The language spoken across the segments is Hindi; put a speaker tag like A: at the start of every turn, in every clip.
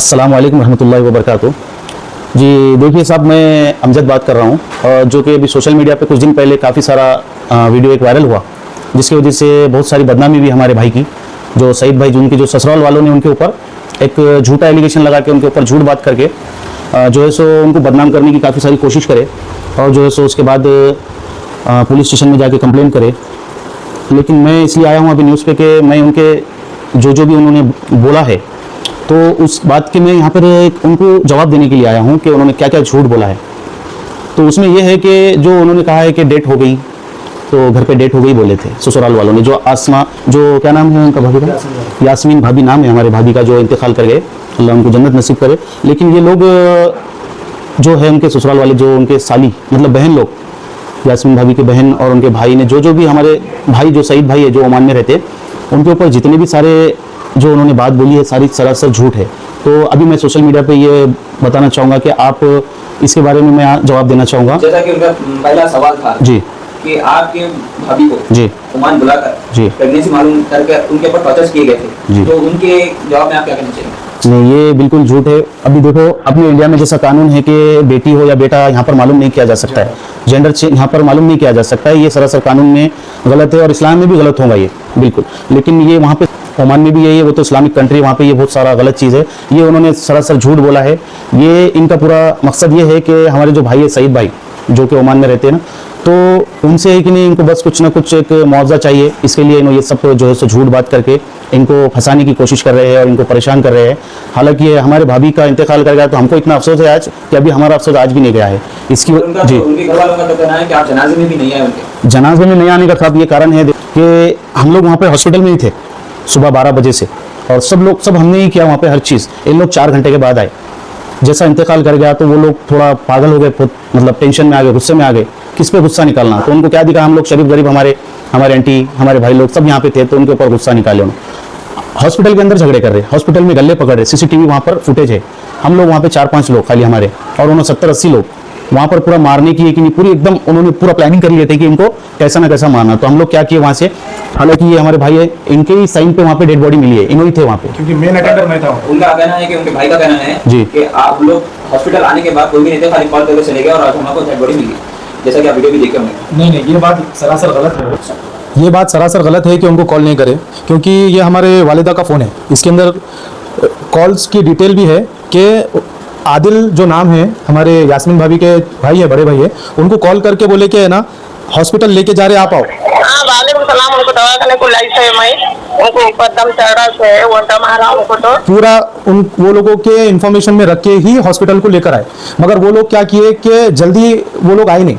A: अस्सलाम वालेकुम रहमतुल्लाहि व बरकातुहू। जी देखिए साहब, मैं अमजद बात कर रहा हूँ, जो कि अभी सोशल मीडिया पे कुछ दिन पहले काफ़ी सारा वीडियो एक वायरल हुआ, जिसकी वजह से बहुत सारी बदनामी भी हमारे भाई की, जो सईद भाई, जो उनके जो ससुराल वालों ने उनके ऊपर एक झूठा एलिगेशन लगा के उनके ऊपर झूठ बात करके जो है सो उनको बदनाम करने की काफ़ी सारी कोशिश करे, और जो है सो उसके बाद पुलिस स्टेशन में जाके कंप्लेन करे। लेकिन मैं इसलिए आया हूँ अभी न्यूज़ पे कि मैं उनके जो भी उन्होंने बोला है, तो उस बात के मैं यहाँ पर एक उनको जवाब देने के लिए आया हूँ कि उन्होंने क्या क्या झूठ बोला है। तो उसमें यह है कि जो उन्होंने कहा है कि डेट हो गई, तो घर पे डेट हो गई बोले थे ससुराल वालों ने। जो आसमा, जो क्या नाम है उनका भाभी का, यास्मीन भाभी नाम है हमारे भाभी का, जो इंतकाल कर गए, अल्लाह उनको जन्नत नसीब करे। लेकिन ये लोग जो है उनके ससुराल वाले, जो उनके साली मतलब बहन लोग, यास्मीन भाभी के बहन और उनके भाई ने जो भी हमारे भाई जो सईद भाई है, जो ओमान में रहते, उनके ऊपर जितने भी सारे जो उन्होंने बात बोली है, सारी सरासर झूठ है। तो अभी मैं सोशल मीडिया पे ये बताना चाहूँगा कि आप इसके बारे में मैं जवाब देना चाहूँगा।
B: जैसा कि उनका पहला सवाल था
A: जी
B: कि आपके भाभी को
A: जी
B: ओमान बुलाकर
A: जी
B: प्रेगनेंसी मालूम करके उनके ऊपर टॉर्चर किए गए थे,
A: जी।
B: तो उनके जवाब में आप क्या कहना चाहिए?
A: नहीं, ये बिल्कुल झूठ है। अभी देखो, अपने इंडिया में जैसा कानून है कि बेटी हो या बेटा यहाँ पर मालूम नहीं किया जा सकता है, जेंडर यहाँ पर मालूम नहीं किया जा सकता है, ये सरासर कानून में गलत है और इस्लाम में भी गलत होगा ये बिल्कुल। लेकिन ये वहाँ पे ओमान में भी यही है, वो तो इस्लामिक कंट्री, वहाँ पे ये बहुत सारा गलत चीज़ है। ये उन्होंने सरासर झूठ बोला है। ये इनका पूरा मकसद ये है कि हमारे जो भाई है सईद भाई, जो कि ओमान में रहते हैं ना, तो उनसे है कि नहीं, इनको बस कुछ ना कुछ एक मुआवजा चाहिए। इसके लिए इन्होंने ये सब जो है सो झूठ बात करके इनको फंसाने की कोशिश कर रहे हैं और इनको परेशान कर रहे हैं। हालांकि ये हमारे भाभी का इंतकाल कर गया, तो हमको इतना अफसोस है आज कि अभी हमारा अफसोस आज भी नहीं गया है इसकी। जी,
B: उनके घर वालों का तो कहना है कि आप जनाजे में भी नहीं आए उनके।
A: जनाजे में नहीं आने का साहब ये कारण है कि हम लोग वहाँ पे हॉस्पिटल में ही थे सुबह 12 बजे से, और सब हमने ही किया वहाँ पे हर चीज़। इन लोग 4 घंटे के बाद आए। जैसा इंतकाल कर गया तो वो लोग थोड़ा पागल हो गए, मतलब टेंशन में आ गए, गुस्से में आ गए। किस पे गुस्सा निकालना, तो उनको क्या दिखा, हम लोग शरीफ गरीब, हमारे आंटी, हमारे भाई लोग सब यहाँ पे थे, तो उनके ऊपर गुस्सा निकाले उन्होंने। हॉस्पिटल के अंदर झगड़े कर रहे, हॉस्पिटल में गले पकड़ रहे, सीसीटीवी वहाँ पर फुटेज है। हम लोग वहाँ पे 4-5 लोग खाली हमारे, और उन्होंने 70-80 लोग वहाँ पर पूरा मारने की, कि नहीं पूरी एकदम उन्होंने पूरा प्लानिंग कर लिए थे कि इनको कैसा ना कैसा मारना। तो हम लोग क्या किए वहाँ से, हालांकि ये हमारे भाई है, इनके ही साइन पे वहाँ पे डेड बॉडी मिली है, इन्होंने थे वहाँ पे,
C: क्योंकि मेन अटेंडर मैं था।
B: उनका कहना है कि उनके भाई का कहना है
A: जी
B: कि आप लोग हॉस्पिटल आने के बाद कोई भी नहीं थे, खाली कॉल करके चले गए और आज हमको डेड बॉडी मिली, जैसा कि आप वीडियो भी देखे होंगे।
C: नहीं, ये बात सरासर गलत है। ये बात सरासर गलत है कि उनको कॉल नहीं करे, क्योंकि ये हमारे वालिदा का फ़ोन है। इसके अंदर कॉल्स की डिटेल भी है कि आदिल जो नाम है, हमारे यास्मीन भाभी के भाई है, बड़े भाई है, उनको कॉल करके बोले कि है ना हॉस्पिटल लेके जा रहे, आप आओ।
D: हाँ, वालेकुम सलाम। उनको दवा खाने को लाई है, मैं उनको ऊपर दम चढ़ा है, वो दम आ रहा उनको, तो
C: पूरा वो लोगों के इन्फॉर्मेशन में रख के ही हॉस्पिटल को लेकर आए। मगर वो लोग क्या किए कि जल्दी वो लोग आए नहीं।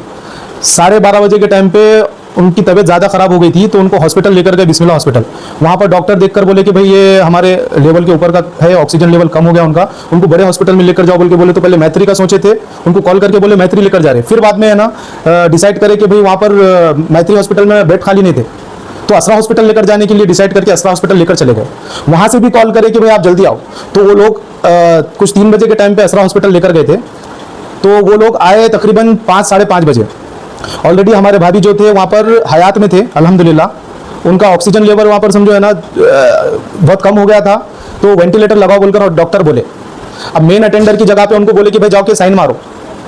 C: 12:30 बजे के टाइम पे उनकी तबीयत ज़्यादा ख़राब हो गई थी, तो उनको हॉस्पिटल लेकर गए, बिस्मिल्लाह हॉस्पिटल। वहाँ पर डॉक्टर देखकर बोले कि भाई ये हमारे लेवल के ऊपर का है, ऑक्सीजन लेवल कम हो गया उनका, उनको बड़े हॉस्पिटल में लेकर जाओ बोल के बोले। तो पहले मैत्री का सोचे थे, उनको कॉल करके बोले मैत्री लेकर जा रहे। फिर बाद में है ना डिसाइड करे कि भाई वहाँ पर मैत्री हॉस्पिटल में बेड खाली नहीं थे, तो असरा हॉस्पिटल लेकर जाने के लिए डिसाइड करके असरा हॉस्पिटल लेकर चले गए। वहाँ से भी कॉल करे कि भाई आप जल्दी आओ, तो वो लोग कुछ 3 बजे के टाइम पे असरा हॉस्पिटल लेकर गए थे। तो वो लोग आए तकरीबन 5-5:30 बजे। ऑलरेडी हमारे भाभी जो थे वहाँ पर हयात में थे, अल्हम्दुलिल्लाह। उनका ऑक्सीजन लेवल वहाँ पर समझो है ना बहुत कम हो गया था, तो वेंटिलेटर लगाओ बोलकर और डॉक्टर बोले। अब मेन अटेंडर की जगह पे उनको बोले कि भाई जाओ के साइन मारो,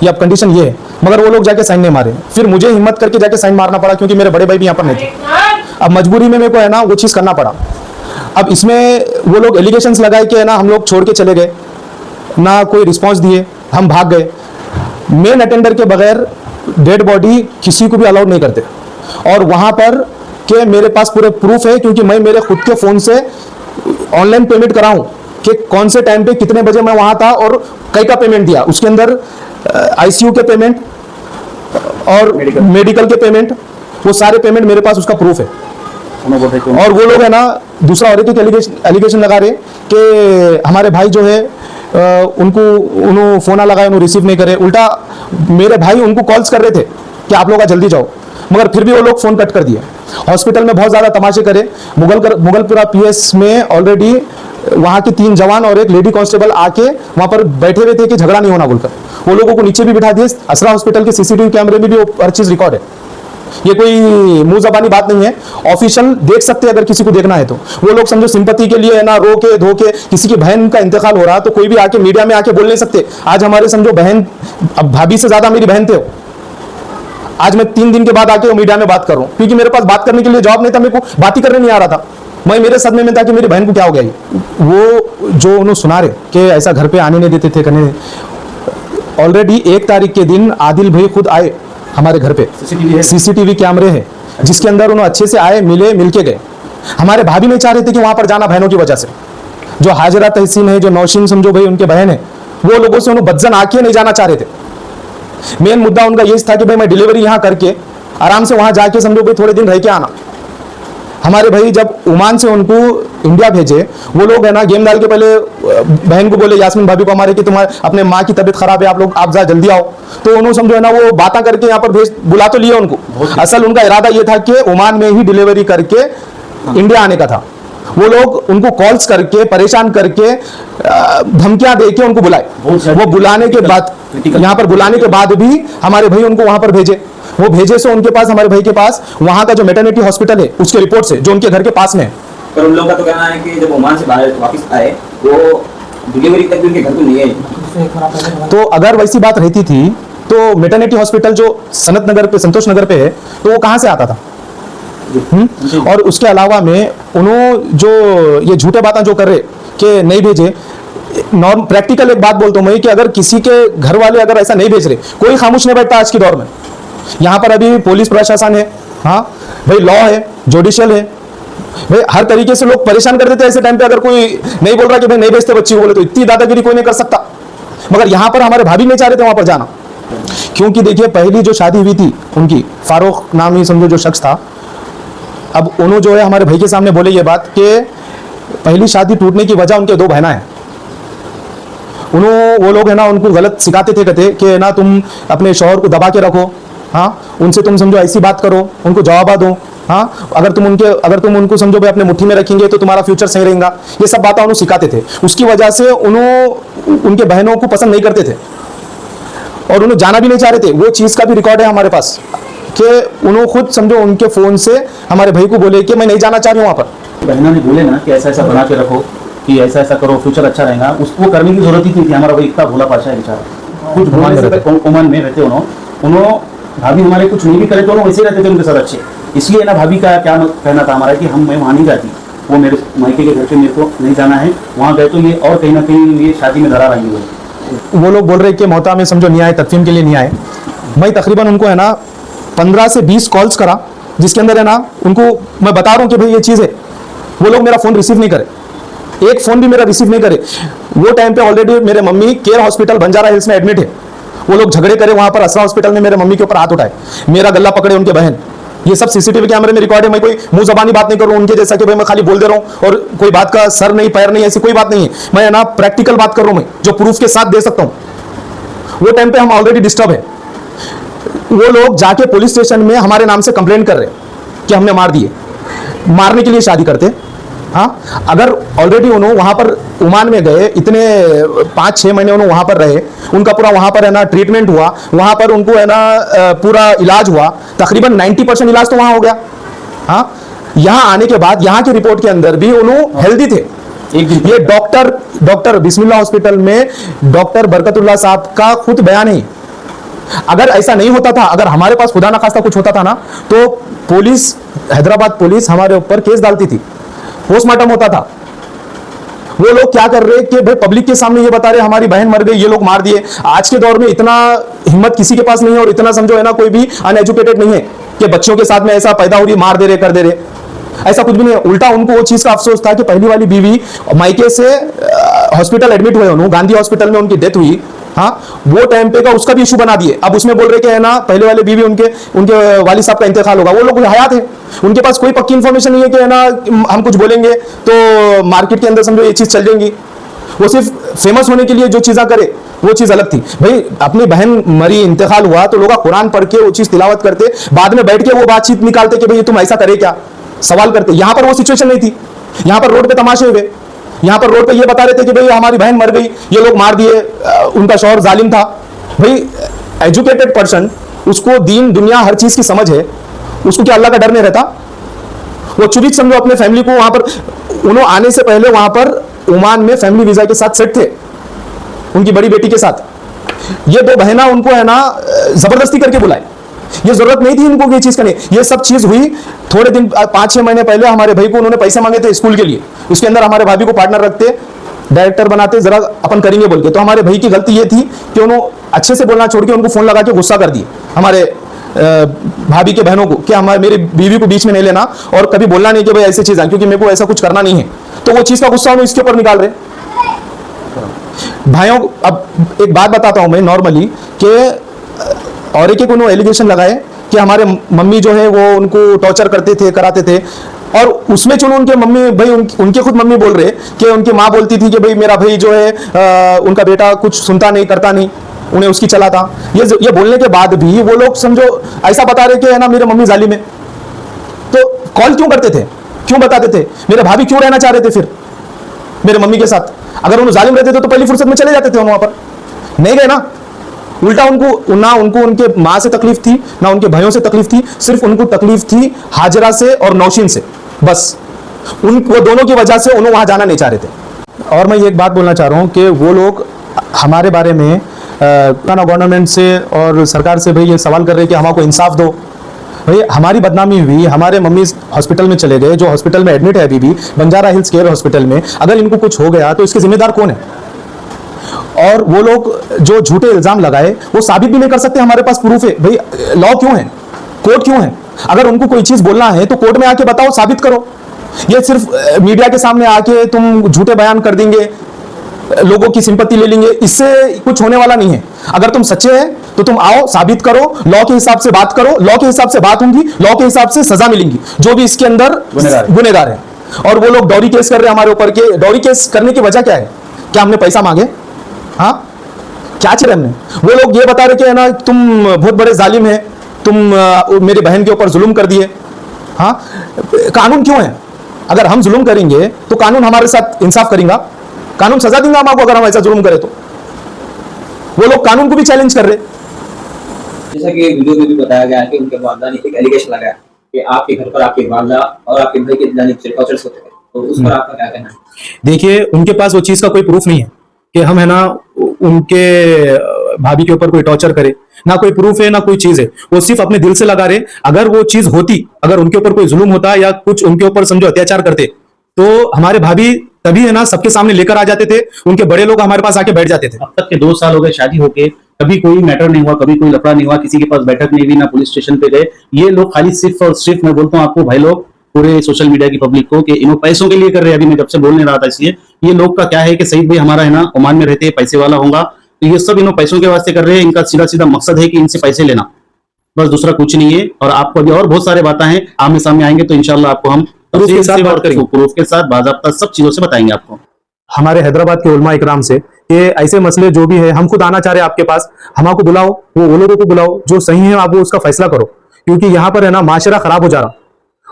C: ये अब कंडीशन ये है। मगर वो लोग जाके साइन नहीं मारे। फिर मुझे हिम्मत करके जाके साइन मारना पड़ा, क्योंकि मेरे बड़े भाई भी यहाँ पर नहीं थे। अब मजबूरी में मेरे को है ना वो चीज़ करना पड़ा। अब इसमें वो लोग एलिगेशंस लगाए कि है ना हम लोग छोड़ के चले गए, ना कोई रिस्पॉन्स दिए, हम भाग गए। मेन अटेंडर के बगैर डेड बॉडी किसी को भी अलाउड नहीं करते। और वहाँ पर के मेरे पास पूरे प्रूफ है, क्योंकि मैं मेरे खुद के फ़ोन से ऑनलाइन पेमेंट कराऊं कि कौन से टाइम पे कितने बजे मैं वहाँ था और कई का पेमेंट दिया। उसके अंदर आईसीयू के पेमेंट और मेडिकल के पेमेंट, वो सारे पेमेंट मेरे पास उसका प्रूफ है। और वो लोग है ना दूसरा और एक एलिगेशन लगा रहे कि हमारे भाई जो है उनको उन्होंने फ़ोन लगाया, उन्होंने रिसीव नहीं करे। उल्टा मेरे भाई उनको कॉल्स कर रहे थे कि आप लोग जल्दी जाओ, मगर फिर भी वो लोग फ़ोन कट कर दिए। हॉस्पिटल में बहुत ज़्यादा तमाशे करे। मुगलपुरा पीएस में ऑलरेडी वहाँ के 3 जवान और एक लेडी कांस्टेबल आके वहाँ पर बैठे हुए थे कि झगड़ा नहीं होना बोलकर। वो लोगों को नीचे भी बिठा दिए। असरा हॉस्पिटल के सीसीटीवी कैमरे में भी वो हर चीज़ रिकॉर्ड है। ये कोई मुंह जबानी बात नहीं है, ऑफिशियल देख सकते हैं अगर किसी को देखना है तो। वो लोग समझो सिंपैथी के लिए है ना, रो के धो के, किसी की बहन का इंतकाल हो रहा तो कोई भी आके मीडिया में आके बोल नहीं सकते। आज हमारे समझो बहन, अब भाभी से ज्यादा मेरी बहन थे वो। आज मैं 3 दिन के बाद आके मीडिया में बात कर रहा हूँ, क्योंकि मेरे पास बात करने के लिए जवाब नहीं था, मेरे को बात ही करने नहीं आ रहा था। मैं मेरे सदमे में था कि मेरी बहन को क्या हो गया। वो जो उन्होंने सुना रहे कि ऐसा घर पे आने नहीं देते थे, करने, ऑलरेडी 1 तारीख के दिन आदिल भाई खुद आए हमारे घर पे, सीसीटीवी कैमरे है जिसके अंदर उन्होंने अच्छे से आए, मिल के गए। हमारे भाभी नहीं चाह रहे थे कि वहां पर जाना बहनों की वजह से। जो हाजरा तहसीन है, जो नौशीन समझो भाई उनके बहन है, वो लोगों से उन्होंने बदजन आके नहीं जाना चाह रहे थे। मेन मुद्दा उनका यही था कि भाई मैं डिलीवरी यहाँ करके आराम से वहां जाके समझो भाई थोड़े दिन रह के आना। हमारे भाई जब ओमान से उनको इंडिया भेजे, वो लोग है ना गेम डाल के पहले बहन को बोले, यास्मीन भाभी को हमारे, कि तुम्हारे अपने माँ की तबीयत खराब है, आप जा जल्दी आओ। तो उन्होंने समझो है ना वो बातें करके यहाँ पर बुला तो लिया उनको। असल उनका इरादा ये था कि ओमान में ही डिलीवरी करके इंडिया आने का था। वो लोग उनको कॉल्स करके परेशान करके धमकियां दे के उनको बुलाए। वो बुलाने के बाद, यहाँ पर बुलाने के बाद भी हमारे भाई उनको वहां पर भेजे। वो भेजे से उनके पास, हमारे भाई के पास, वहां का जो मैटरनिटी हॉस्पिटल है उसके रिपोर्ट से, जो उनके घर के पास में है।
B: पर उन लोगों का तो कहना है कि जब ओमान से बाहर वापस आए वो डिलीवरी तक भी उनके घर को नहीं आई।
C: तो अगर वैसी बात रहती थी तो मैटरनिटी हॉस्पिटल जो सनत नगर पे, संतोष नगर पे है, तो वो कहां से आता था? और उसके अलावा में उन्होंने जो ये झूठे बातें जो कर रहे कि नहीं भेजे, नॉर्म प्रैक्टिकल एक बात बोलता हूं मैं कि अगर किसी के घर वाले अगर ऐसा नहीं भेज रहे, कोई खामोश नहीं बैठता आज के दौर में। यहाँ पर अभी पुलिस प्रशासन है, हाँ भाई, लॉ है, जुडिशियल है भाई, हर तरीके से लोग परेशान कर देते हैं। ऐसे टाइम पे अगर कोई नहीं बोल रहा कि भाई नहीं भेजते बच्ची को, बोले तो इतनी दादागिरी कोई नहीं कर सकता। मगर यहाँ पर हमारे भाभी नहीं चाह रहे थे वहां पर जाना, क्योंकि देखिए पहली जो शादी हुई थी उनकी, फारूक नाम ही समझो जो शख्स था, अब उन्होंने जो है हमारे भाई के सामने बोले ये बात कि पहली शादी टूटने की वजह उनके 2 बहना है। वो लोग है ना उनको गलत सिखाते थे, कहते कि ना तुम अपने शौहर को दबा के रखो, हाँ उनसे तुम समझो ऐसी बात करो, उनको जवाब दो, हाँ अगर तुम उनको समझो भाई अपने मुट्ठी में रखेंगे तो तुम्हारा फ्यूचर सही रहेगा। ये सब बातें उन्होंने सिखाते थे। उसकी वजह से उनके बहनों को पसंद नहीं करते थे और उन्हें जाना भी नहीं चाह रहे थे। वो चीज़ का भी रिकॉर्ड है हमारे पास कि उन्होंने खुद समझो उनके फ़ोन से हमारे भाई को बोले कि मैं नहीं जाना चाह रही हूँ वहाँ पर।
A: बहना ने बोले ना कि ऐसा ऐसा बना के रखो, कि ऐसा ऐसा करो, फ्यूचर अच्छा रहेगा, उसको करने की जरूरत ही नहीं थी। हमारा भाई इतना भोला पाशा है बेचारा, कुछ ओमान में रहते उन्होंने भाभी हमारे कुछ नहीं भी करे तो वैसे रहते थे उनके साथ अच्छे। इसलिए ना भाभी का क्या कहना था हमारा कि मैं वहाँ नहीं जाती, वो मेरे मायके के घर पे मेरे को नहीं जाना है, वहाँ गए तो ये और कहीं ना कहीं ये शादी में धरा रही है।
C: वो लोग बोल रहे कि मोहता में समझो नहीं आए, तकफीम के लिए नहीं आए। मैं तकरीबन उनको है ना 15 से 20 कॉल्स करा, जिसके अंदर है ना उनको मैं बता रहा हूँ कि भाई ये चीज़ है। वो लोग मेरा फ़ोन रिसीव नहीं करे, एक फ़ोन भी मेरा रिसीव नहीं करे। वो टाइम पे ऑलरेडी मेरे mummy care hospital Banjara hills में एडमिट है। वो लोग झगड़े करे वहाँ पर असरा हॉस्पिटल में, मेरे मम्मी के ऊपर हाथ उठाए, मेरा गला पकड़े उनके बहन। ये सब सीसीटीवी कैमरे में रिकॉर्ड है। मैं कोई मुंह जबानी बात नहीं करूँ उनके जैसा कि भाई मैं खाली बोल दे रहा हूँ और कोई बात का सर नहीं पैर नहीं, ऐसी कोई बात नहीं है। मैं ना प्रैक्टिकल बात कर रहा हूँ, मैं जो प्रूफ के साथ दे सकता हूँ। वो टाइम पे हम ऑलरेडी डिस्टर्ब है। वो लोग जाके पुलिस स्टेशन में हमारे नाम से कंप्लेंट कर रहे कि हमने मार दिए। मारने के लिए शादी करते, हाँ अगर ऑलरेडी उन्होंने वहाँ पर ओमान में गए, इतने 5-6 महीने उन्होंने वहाँ पर रहे, उनका पूरा वहाँ पर है ना ट्रीटमेंट हुआ, वहाँ पर उनको है ना पूरा इलाज हुआ, तकरीबन 90% इलाज तो वहाँ हो गया। हाँ यहाँ आने के बाद यहाँ की रिपोर्ट के अंदर भी उन्होंने हेल्दी थे। ये डॉक्टर बिस्मिल्लाह हॉस्पिटल में डॉक्टर बरकतुल्लाह साहब का खुद बयान है। अगर ऐसा नहीं होता था, अगर हमारे पास खुदा ना खास्ता कुछ होता था ना, तो पुलिस, हैदराबाद पुलिस हमारे ऊपर केस डालती थी, पोस्टमार्टम होता था। वो लोग क्या कर रहे कि भाई पब्लिक के सामने ये बता रहे हमारी बहन मर गई, ये लोग मार दिए। आज के दौर में इतना हिम्मत किसी के पास नहीं है और इतना समझो है ना कोई भी अनएजुकेटेड नहीं है कि बच्चों के साथ में ऐसा पैदा हो रही, मार दे रहे, कर दे रहे, ऐसा कुछ भी नहीं है। उल्टा उनको वो चीज का अफसोस था कि पहली वाली बीवी मायके से हॉस्पिटल एडमिट हुए, उन्होंने गांधी हॉस्पिटल में उनकी डेथ हुई। हाँ वो टाइम पे का उसका भी इशू बना दिए। अब उसमें बोल रहे कि है ना पहले वाले बीवी उनके वाली साहब का इंतकाल होगा। वो लोग हयात है, उनके पास कोई पक्की इन्फॉर्मेशन नहीं है कि है ना हम कुछ बोलेंगे तो मार्केट के अंदर समझो ये चीज चल जाएंगी। वो सिर्फ फेमस होने के लिए जो चीज़ें करे वो चीज़ अलग थी। भाई अपनी बहन मरी, इंतकाल हुआ तो लोग कुरान पढ़ के वो चीज़ तिलावत करते, बाद में बैठ के वो बातचीत निकालते कि भाई तुम ऐसा करे क्या, सवाल करते। यहाँ पर वो सिचुएशन नहीं थी। यहाँ पर रोड पे तमाशे हुए, यहाँ पर रोड पे ये बता रहे थे कि भाई हमारी बहन मर गई, ये लोग मार दिए, उनका शौहर जालिम था। भाई एजुकेटेड पर्सन, उसको दीन दुनिया हर चीज़ की समझ है, उसको क्या अल्लाह का डर नहीं रहता? वो चुपी समझो अपने फैमिली को वहां पर, उन्होंने आने से पहले वहां पर ओमान में फैमिली वीजा के साथ सेट थे उनकी बड़ी बेटी के साथ। ये दो बहना उनको है ना जबरदस्ती करके बुलाए, ये जरूरत नहीं थी इनको ये चीज करने। ये सब चीज हुई थोड़े दिन 5-6 महीने पहले। हमारे भाई को उन्होंने पैसे मांगे थे स्कूल के लिए, उसके अंदर हमारे भाभी को पार्टनर रखते, डायरेक्टर बनाते, जरा अपन करेंगे बोल के। तो हमारे भाई की गलती ये थी कि उन्होंने अच्छे से बोलना छोड़ के उनको फोन लगा के गुस्सा कर दिए हमारे भाभी के बहनों को कि हमारे मेरी बीवी को बीच में नहीं लेना और कभी बोलना नहीं कि भाई ऐसी चीज है, क्योंकि मेरे को ऐसा कुछ करना नहीं है। तो वो चीज का गुस्सा उन्होंने इसके ऊपर निकाल रहे भाइयों। अब एक बात बताता हूं मैं नॉर्मली कि और एक उन्होंने एलिगेशन लगाए कि हमारे मम्मी जो है वो उनको टॉर्चर करते थे, कराते थे। और उसमें चलो उनके मम्मी भाई उनके खुद मम्मी बोल रहे कि उनकी माँ बोलती थी कि भाई मेरा भाई जो है उनका बेटा कुछ सुनता नहीं करता नहीं, उन्हें उसकी चला था। ये बोलने के बाद भी वो लोग समझो ऐसा बता रहे कि है ना मेरे मम्मी जालिम है। तो कॉल क्यों करते थे, क्यों बताते थे? मेरे भाभी क्यों रहना चाह रहे थे फिर मेरे मम्मी के साथ? अगर उन्हें जालिम रहते थे तो पहली फुर्सत में चले जाते थे वहां पर, नहीं गए ना। उल्टा उनको उनके माँ से तकलीफ थी ना उनके भाइयों से तकलीफ थी, सिर्फ उनको तकलीफ थी हाजरा से और नौशीन से, बस वो दोनों की वजह से उन्हें वहां जाना नहीं चाह रहे थे। और मैं ये एक बात बोलना चाह रहा हूं कि वो लोग हमारे बारे में गवर्नमेंट से और सरकार से भाई ये सवाल कर रहे हैं कि हमको इंसाफ दो। भाई हमारी बदनामी हुई, हमारे मम्मी हॉस्पिटल में चले गए, जो हॉस्पिटल में एडमिट है अभी भी, बंजारा हिल्स केयर हॉस्पिटल में। अगर इनको कुछ हो गया तो इसके जिम्मेदार कौन है? और वो लोग जो झूठे इल्जाम लगाए वो साबित भी नहीं कर सकते, हमारे पास प्रूफ है। भाई लॉ क्यों है, कोर्ट क्यों है? अगर उनको कोई चीज बोलना है तो कोर्ट में आके बताओ, साबित करो। ये सिर्फ मीडिया के सामने आके तुम झूठे बयान कर देंगे, लोगों की सिंपत्ति ले लेंगे, इससे कुछ होने वाला नहीं है। अगर तुम सच्चे हैं तो तुम आओ, साबित करो, लॉ के हिसाब से बात करो, लॉ के हिसाब से बात होगी, लॉ के हिसाब से सजा मिलेंगी जो भी इसके अंदर गुनहगार है। और वो लोग डॉरी केस कर रहे हैं हमारे ऊपर के। डॉरी केस करने की वजह क्या है? क्या हमने पैसा मांगे? हाँ, क्या चाहिए हमने? वो लोग ये बता रहे कि है ना तुम बहुत बड़े जालिम है, तुम मेरी बहन के ऊपर जुल्म कर दिए। हाँ, कानून क्यों है? अगर हम जुल्म करेंगे तो कानून हमारे साथ इंसाफ करेगा, कानून सजा देगा हमको अगर हम ऐसा जुल्म करें तो। वो लोग कानून को भी चैलेंज कर रहे।
B: जैसा कि वीडियो में भी बताया गया है कि उनके वालदा ने एक एलिगेशन लगाया कि आपके घर पर आपके वालदा और आपके भाई के जानिब से टॉर्चर होते हैं, तो उस पर आपका क्या कहना है?
C: देखिए उनके पास वो चीज का कोई प्रूफ नहीं है कि हम है ना उनके भाभी के ऊपर कोई टॉर्चर करे, ना कोई प्रूफ है ना कोई चीज है। वो सिर्फ अपने दिल से लगा रहे। अगर वो चीज होती, अगर उनके ऊपर कोई जुल्म होता या कुछ उनके ऊपर समझो अत्याचार करते, तो हमारे भाभी तभी है ना सबके सामने लेकर आ जाते थे, उनके बड़े लोग हमारे पास आके बैठ जाते थे।
A: अब तक के 2 साल हो गए शादी होके, कभी कोई मैटर नहीं हुआ, कभी कोई लफड़ा नहीं हुआ, किसी के पास बैठक नहीं हुई, ना पुलिस स्टेशन पे गए। ये लोग खाली सिर्फ और सिर्फ, मैं बोलता हूँ आपको भाई लोग, पूरे सोशल मीडिया की पब्लिक को, कि इन्हों पैसों के लिए कर रहे हैं। अभी मैं जब से बोलने रहा था इसलिए, ये लोग का क्या है कि सईद भाई हमारा है ना ओमान में रहते हैं, पैसे वाला होगा, तो ये सब इन्हों पैसों के वास्ते कर रहे हैं। इनका सीधा सीधा मकसद है कि इनसे पैसे लेना, बस दूसरा कुछ नहीं है। और आपको अभी और बहुत सारे बातें हैं, आमने सामने आएंगे तो इंशाल्लाह आपको हम प्रूफ के साथ बात करेंगे, प्रूफ के साथ बाज़ाब्ता सब चीजों से बताएंगे आपको।
C: हमारे हैदराबाद के उलमा इकराम से कि ऐसे मसले जो भी है, हम खुद आना चाह रहे हैं आपके पास, हमको बुलाओ, वो लोगों को बुलाओ जो सही है, आप वो उसका फैसला करो। क्योंकि यहाँ पर है ना माशरा खराब हो जा रहा।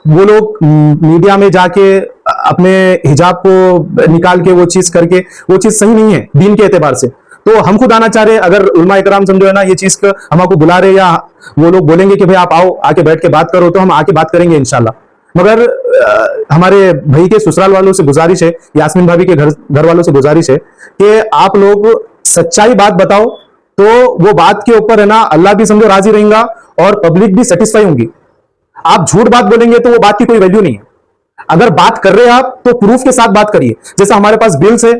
C: वो लोग मीडिया में जाके अपने हिजाब को निकाल के वो चीज करके, वो चीज सही नहीं है दीन के एतबार से। तो हम खुद आना चाह रहे हैं। अगर उलमा इकराम समझो है ना ये चीज हमको बुला रहे, या वो लोग बोलेंगे कि भाई आप आओ, आके बैठ के बात करो, तो हम आके बात करेंगे इंशाल्लाह। मगर हमारे भाई के ससुराल वालों से गुजारिश है, यास्मीन भाभी के घर वालों से गुजारिश है कि आप लोग सच्चाई बात बताओ, तो वो बात के ऊपर है ना अल्लाह भी समझो राजी रहेगा और पब्लिक भी सेटिस्फाई होंगी। आप झूठ बात बोलेंगे तो वो बात की कोई वैल्यू नहीं है। अगर बात कर रहे हैं आप तो प्रूफ के साथ बात करिए। जैसे हमारे पास बिल्स है,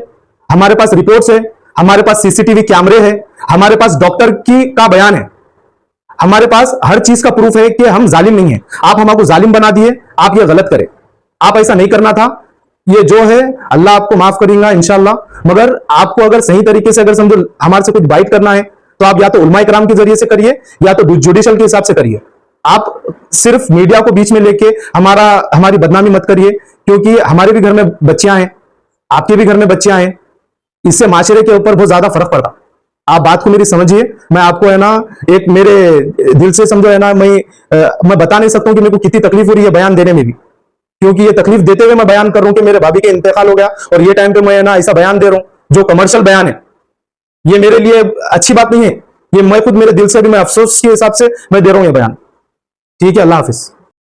C: हमारे पास रिपोर्ट्स है, हमारे पास सीसीटीवी कैमरे है, हमारे पास डॉक्टर का बयान है, हमारे पास हर चीज का प्रूफ है कि हम जालिम नहीं है। आप हमको जालिम बना दिए, आप ये गलत करें, आप ऐसा नहीं करना था। ये जो है अल्लाह आपको माफ करेगा इंशाल्लाह। मगर आपको अगर सही तरीके से अगर समझो हमारे से कुछ बाइट करना है तो आप या तो उलमा इकराम के जरिए से करिए या तो जुडिशल के हिसाब से करिए। आप सिर्फ मीडिया को बीच में लेके हमारी बदनामी मत करिए, क्योंकि हमारे भी घर में बच्चियां हैं, आपके भी घर में बच्चियां हैं। इससे माशरे के ऊपर बहुत ज्यादा फर्क पड़ता। आप बात को मेरी समझिए। मैं आपको है ना एक मेरे दिल से समझो है ना, मैं बता नहीं सकता हूं कि मेरे को कितनी तकलीफ हो रही है बयान देने में भी, क्योंकि ये तकलीफ देते हुए मैं बयान कर रहा हूं कि मेरे भाभी के इंतकाल हो गया और ये टाइम पे मैं है ना ऐसा बयान दे रहा हूं जो कमर्शियल बयान है। ये मेरे लिए अच्छी बात नहीं है। ये मैं खुद मेरे दिल से भी, मैं अफसोस के हिसाब से मैं दे रहा हूं ये बयान। ठीक है, अल्लाह हाफिज।